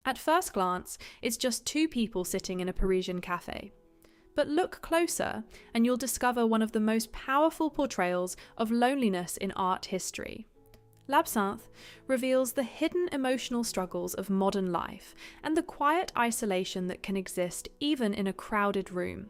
At first glance, it's just two people sitting in a Parisian cafe. But look closer, and you'll discover one of the most powerful portrayals of loneliness in art history. L'Absinthe reveals the hidden emotional struggles of modern life and the quiet isolation that can exist even in a crowded room.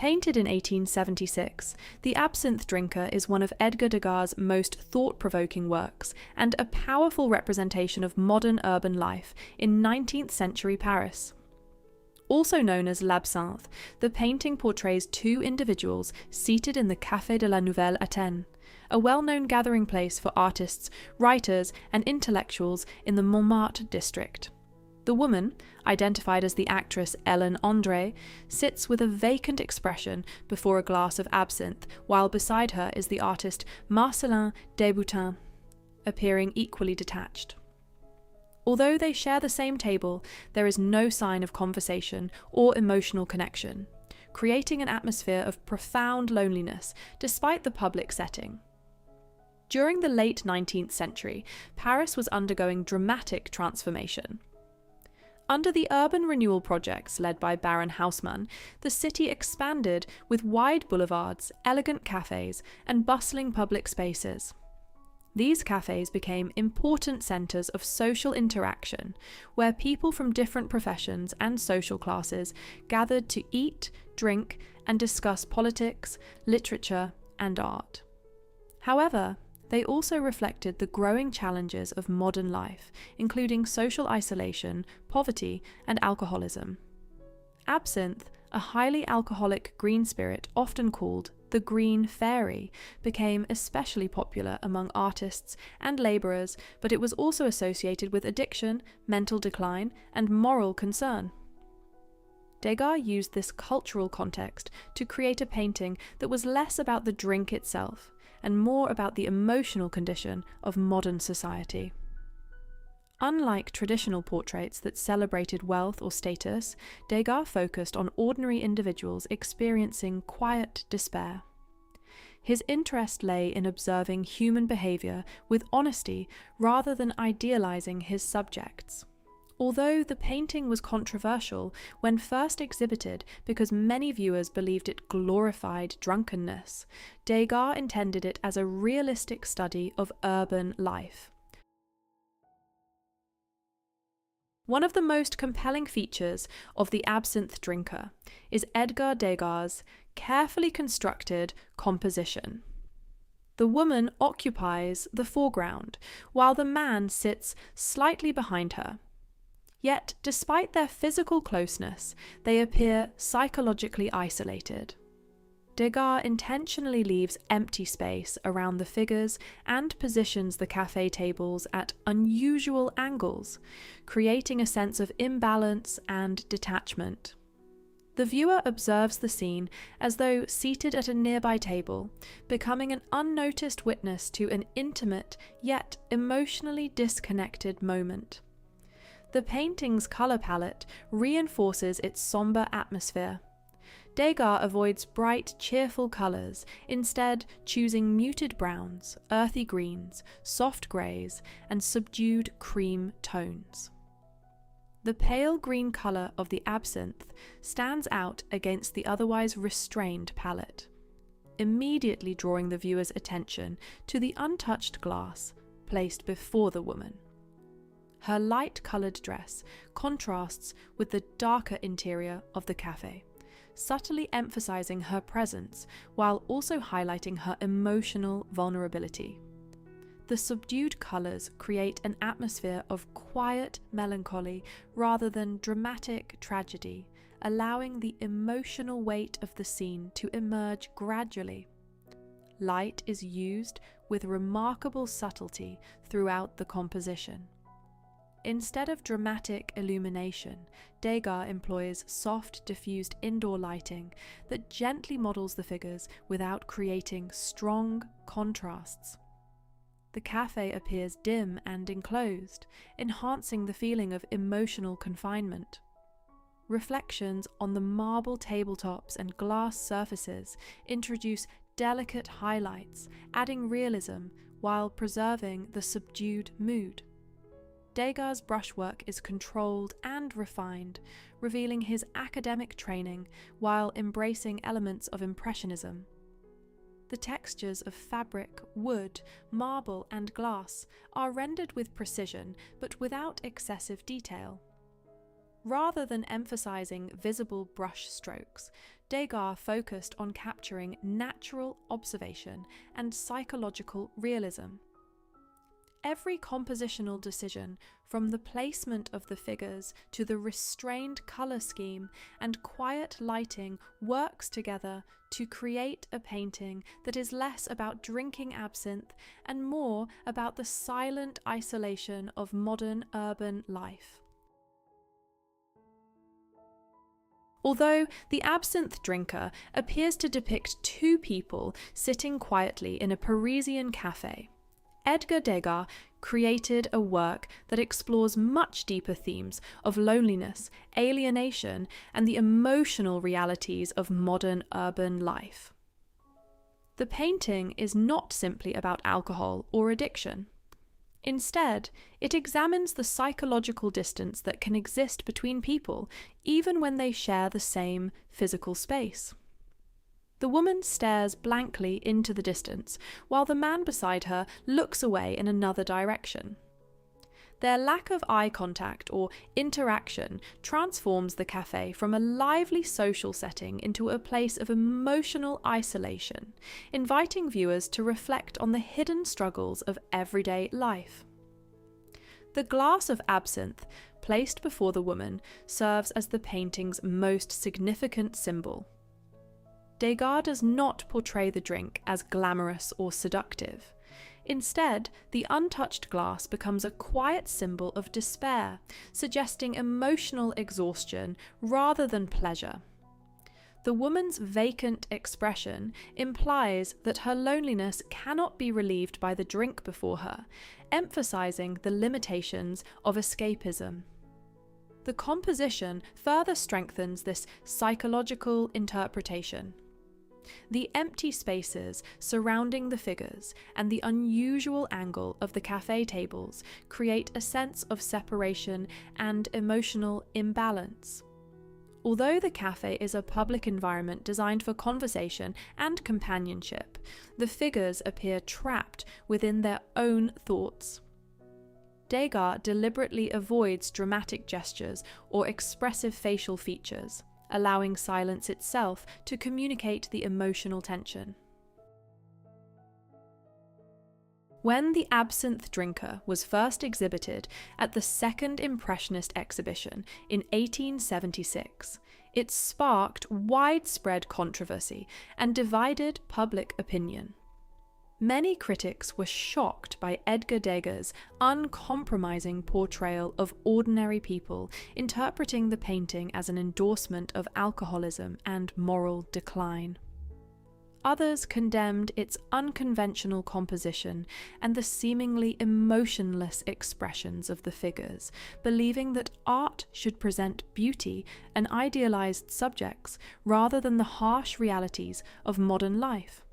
Painted in 1876, The Absinthe Drinker is one of Edgar Degas' most thought-provoking works and a powerful representation of modern urban life in 19th century Paris. Also known as L'Absinthe, the painting portrays two individuals seated in the Café de la Nouvelle Athènes, a well-known gathering place for artists, writers, and intellectuals in the Montmartre district. The woman, identified as the actress Ellen André, sits with a vacant expression before a glass of absinthe, while beside her is the artist Marcellin Desboutins, appearing equally detached. Although they share the same table, there is no sign of conversation or emotional connection, creating an atmosphere of profound loneliness despite the public setting. During the late 19th century, Paris was undergoing dramatic transformation. Under the urban renewal projects led by Baron Haussmann, the city expanded with wide boulevards, elegant cafes, and bustling public spaces. These cafes became important centres of social interaction, where people from different professions and social classes gathered to eat, drink, and discuss politics, literature, and art. However, they also reflected the growing challenges of modern life, including social isolation, poverty, and alcoholism. Absinthe, a highly alcoholic green spirit often called the Green Fairy, became especially popular among artists and labourers, but it was also associated with addiction, mental decline, and moral concern. Degas used this cultural context to create a painting that was less about the drink itself, and more about the emotional condition of modern society. Unlike traditional portraits that celebrated wealth or status, Degas focused on ordinary individuals experiencing quiet despair. His interest lay in observing human behaviour with honesty rather than idealising his subjects. Although the painting was controversial when first exhibited because many viewers believed it glorified drunkenness, Degas intended it as a realistic study of urban life. One of the most compelling features of The Absinthe Drinker is Edgar Degas' carefully constructed composition. The woman occupies the foreground, while the man sits slightly behind her. Yet, despite their physical closeness, they appear psychologically isolated. Degas intentionally leaves empty space around the figures and positions the café tables at unusual angles, creating a sense of imbalance and detachment. The viewer observes the scene as though seated at a nearby table, becoming an unnoticed witness to an intimate yet emotionally disconnected moment. The painting's colour palette reinforces its sombre atmosphere. Degas avoids bright, cheerful colours, instead choosing muted browns, earthy greens, soft greys, and subdued cream tones. The pale green colour of the absinthe stands out against the otherwise restrained palette, immediately drawing the viewer's attention to the untouched glass placed before the woman. Her light-coloured dress contrasts with the darker interior of the cafe, subtly emphasising her presence while also highlighting her emotional vulnerability. The subdued colours create an atmosphere of quiet melancholy rather than dramatic tragedy, allowing the emotional weight of the scene to emerge gradually. Light is used with remarkable subtlety throughout the composition. Instead of dramatic illumination, Degas employs soft, diffused indoor lighting that gently models the figures without creating strong contrasts. The cafe appears dim and enclosed, enhancing the feeling of emotional confinement. Reflections on the marble tabletops and glass surfaces introduce delicate highlights, adding realism while preserving the subdued mood. Degas' brushwork is controlled and refined, revealing his academic training while embracing elements of Impressionism. The textures of fabric, wood, marble, and glass are rendered with precision but without excessive detail. Rather than emphasizing visible brush strokes, Degas focused on capturing natural observation and psychological realism. Every compositional decision, from the placement of the figures to the restrained colour scheme and quiet lighting, works together to create a painting that is less about drinking absinthe and more about the silent isolation of modern urban life. Although the Absinthe drinker appears to depict two people sitting quietly in a Parisian cafe, Edgar Degas created a work that explores much deeper themes of loneliness, alienation, and the emotional realities of modern urban life. The painting is not simply about alcohol or addiction. Instead, it examines the psychological distance that can exist between people, even when they share the same physical space. The woman stares blankly into the distance, while the man beside her looks away in another direction. Their lack of eye contact or interaction transforms the cafe from a lively social setting into a place of emotional isolation, inviting viewers to reflect on the hidden struggles of everyday life. The glass of absinthe, placed before the woman, serves as the painting's most significant symbol. Degas does not portray the drink as glamorous or seductive. Instead, the untouched glass becomes a quiet symbol of despair, suggesting emotional exhaustion rather than pleasure. The woman's vacant expression implies that her loneliness cannot be relieved by the drink before her, emphasizing the limitations of escapism. The composition further strengthens this psychological interpretation. The empty spaces surrounding the figures and the unusual angle of the cafe tables create a sense of separation and emotional imbalance. Although the cafe is a public environment designed for conversation and companionship, the figures appear trapped within their own thoughts. Degas deliberately avoids dramatic gestures or expressive facial features, allowing silence itself to communicate the emotional tension. When the Absinthe drinker was first exhibited at the Second Impressionist exhibition in 1876, it sparked widespread controversy and divided public opinion. Many critics were shocked by Edgar Degas' uncompromising portrayal of ordinary people, interpreting the painting as an endorsement of alcoholism and moral decline. Others condemned its unconventional composition and the seemingly emotionless expressions of the figures, believing that art should present beauty and idealized subjects rather than the harsh realities of modern life.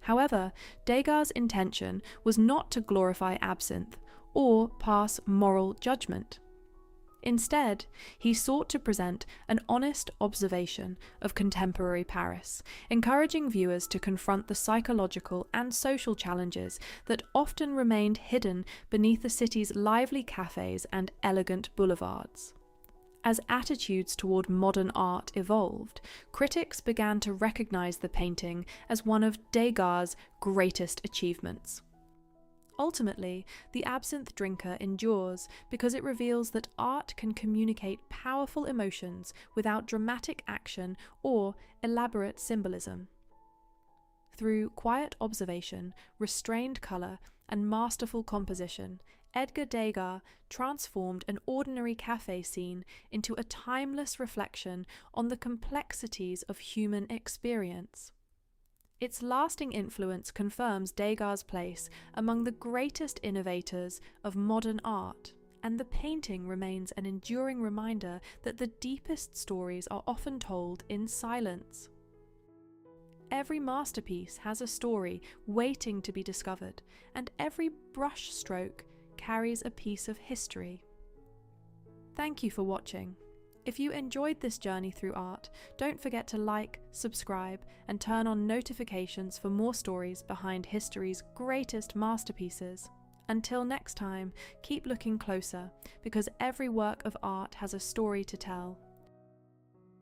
However, Degas' intention was not to glorify absinthe or pass moral judgment. Instead, he sought to present an honest observation of contemporary Paris, encouraging viewers to confront the psychological and social challenges that often remained hidden beneath the city's lively cafes and elegant boulevards. As attitudes toward modern art evolved, critics began to recognize the painting as one of Degas' greatest achievements. Ultimately, the Absinthe drinker endures because it reveals that art can communicate powerful emotions without dramatic action or elaborate symbolism. Through quiet observation, restrained colour, and masterful composition, Edgar Degas transformed an ordinary cafe scene into a timeless reflection on the complexities of human experience. Its lasting influence confirms Degas' place among the greatest innovators of modern art, and the painting remains an enduring reminder that the deepest stories are often told in silence. Every masterpiece has a story waiting to be discovered, and every brushstroke carries a piece of history. Thank you for watching. If you enjoyed this journey through art, don't forget to like, subscribe, and turn on notifications for more stories behind history's greatest masterpieces. Until next time, keep looking closer, because every work of art has a story to tell.